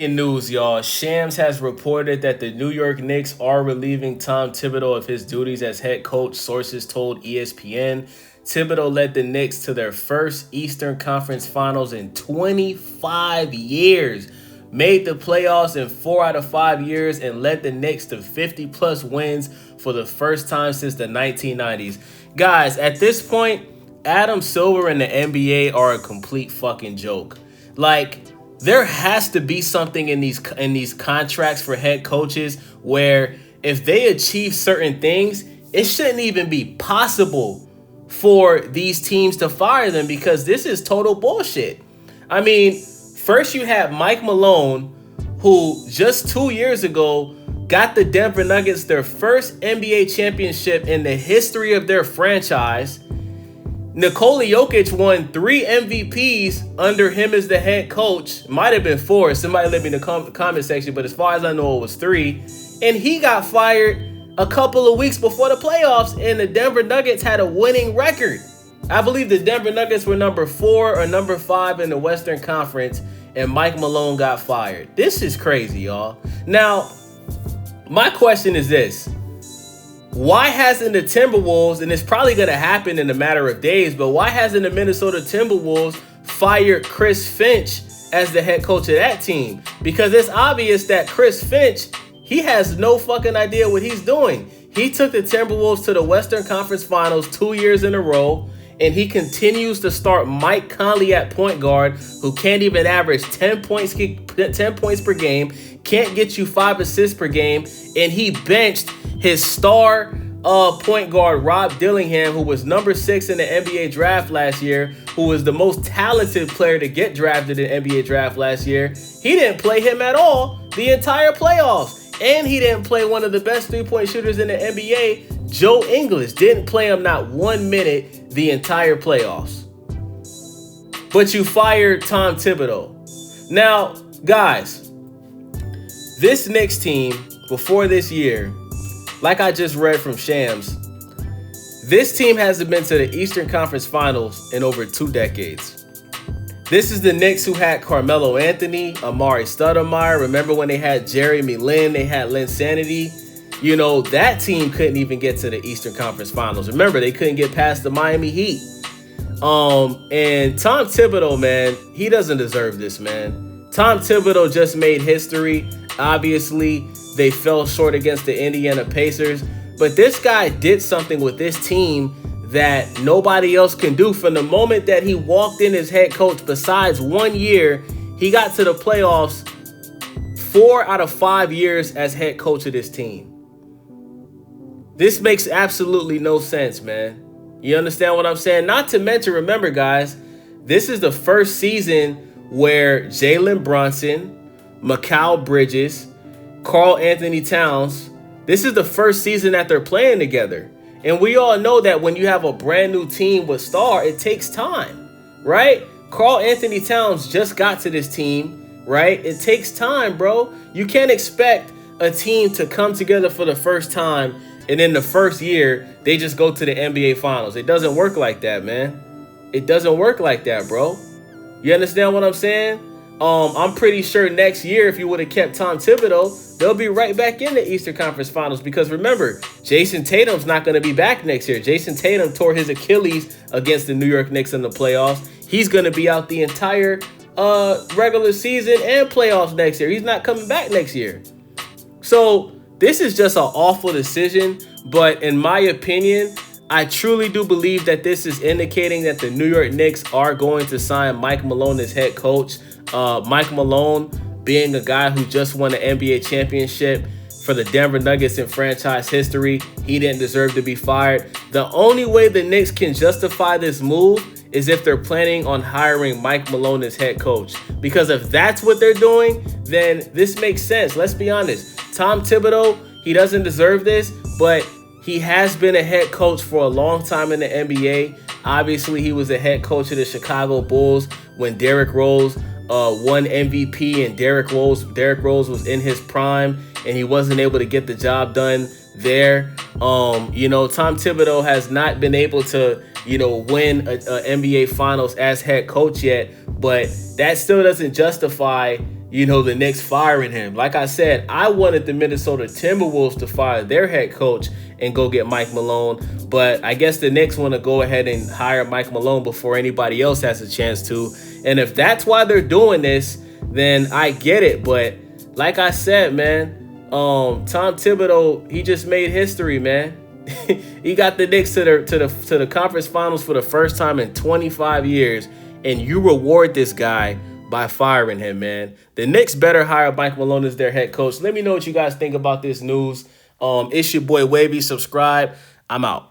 In news, y'all. Shams has reported that the New York Knicks are relieving Tom Thibodeau of his duties as head coach, sources told ESPN. Thibodeau led the Knicks to their first Eastern Conference Finals in 25 years, made the playoffs in 4 out of 5 years, and led the Knicks to 50-plus wins for the first time since the 1990s. Guys, at this point, Adam Silver and the NBA are a complete fucking joke. Like, there has to be something in these contracts for head coaches where if they achieve certain things, it shouldn't even be possible for these teams to fire them, because this is total bullshit. I mean, first you had Mike Malone, who just 2 years ago got the Denver Nuggets their first NBA championship in the history of their franchise. Nikola Jokic won 3 MVPs under him as the head coach. Might have been 4. Somebody let me in the comment section, but as far as I know, it was 3. And he got fired a couple of weeks before the playoffs, and the Denver Nuggets had a winning record. I believe the Denver Nuggets were number 4 or number 5 in the Western Conference, and Mike Malone got fired. This is crazy, y'all. Now, my question is this. Why hasn't the Timberwolves, and it's probably going to happen in a matter of days, but why hasn't the Minnesota Timberwolves fired Chris Finch as the head coach of that team? Because it's obvious that Chris Finch, he has no fucking idea what he's doing. He took the Timberwolves to the Western Conference Finals 2 years in a row, and he continues to start Mike Conley at point guard, who can't even average 10 points per game, can't get you 5 assists per game, and he benched his star point guard Rob Dillingham, who was number 6 in the NBA draft last year, who was the most talented player to get drafted in the NBA draft last year. He didn't play him at all the entire playoffs. And he didn't play one of the best three-point shooters in the NBA, Joe Ingles. Didn't play him not 1 minute the entire playoffs. But you fired Tom Thibodeau. Now, guys, this Knicks team before this year, like I just read from Shams, this team hasn't been to the Eastern Conference Finals in over 2 decades. This is the Knicks who had Carmelo Anthony, Amari Stoudemire. Remember when they had Jeremy Lin, they had Lin Sanity? You know, that team couldn't even get to the Eastern Conference Finals. Remember, they couldn't get past the Miami Heat. And Tom Thibodeau, man, he doesn't deserve this, man. Tom Thibodeau just made history. Obviously, they fell short against the Indiana Pacers. But this guy did something with this team that nobody else can do. From the moment that he walked in as head coach, besides 1 year, he got to the playoffs 4 out of 5 years as head coach of this team. This makes absolutely no sense, man. You understand what I'm saying? Not to mention, remember, guys, this is the first season where Jalen Brunson, Mikal Bridges, Karl Anthony Towns, this is the first season that they're playing together. And we all know that when you have a brand new team with star, it takes time, right? Karl Anthony Towns just got to this team, right? It takes time, bro. You can't expect a team to come together for the first time and in the first year, they just go to the NBA Finals. It doesn't work like that, man. It doesn't work like that, bro. You understand what I'm saying? I'm pretty sure next year, if you would have kept Tom Thibodeau, they'll be right back in the Eastern Conference Finals, because remember, Jason Tatum's not going to be back next year. Jason Tatum tore his Achilles against the New York Knicks in the playoffs. He's going to be out the entire regular season and playoffs next year. He's not coming back next year. So this is just an awful decision, but in my opinion, I truly do believe that this is indicating that the New York Knicks are going to sign Mike Malone as head coach. Mike Malone, being a guy who just won an NBA championship for the Denver Nuggets in franchise history, he didn't deserve to be fired. The only way the Knicks can justify this move is if they're planning on hiring Mike Malone as head coach. Because if that's what they're doing, then this makes sense. Let's be honest. Tom Thibodeau, he doesn't deserve this, but he has been a head coach for a long time in the NBA. Obviously, he was a head coach of the Chicago Bulls when Derrick Rose won MVP, and Derrick Rose was in his prime, and he wasn't able to get the job done there. Tom Thibodeau has not been able to, win a NBA Finals as head coach yet, but that still doesn't justify, the Knicks firing him. Like I said, I wanted the Minnesota Timberwolves to fire their head coach and go get Mike Malone. But I guess the Knicks want to go ahead and hire Mike Malone before anybody else has a chance to. And if that's why they're doing this, then I get it. But like I said, man, Tom Thibodeau, he just made history, man. He got the Knicks to the conference finals for the first time in 25 years, and you reward this guy by firing him, man. The Knicks better hire Mike Malone as their head coach. Let me know what you guys think about this news. It's your boy Wavy. Subscribe. I'm out.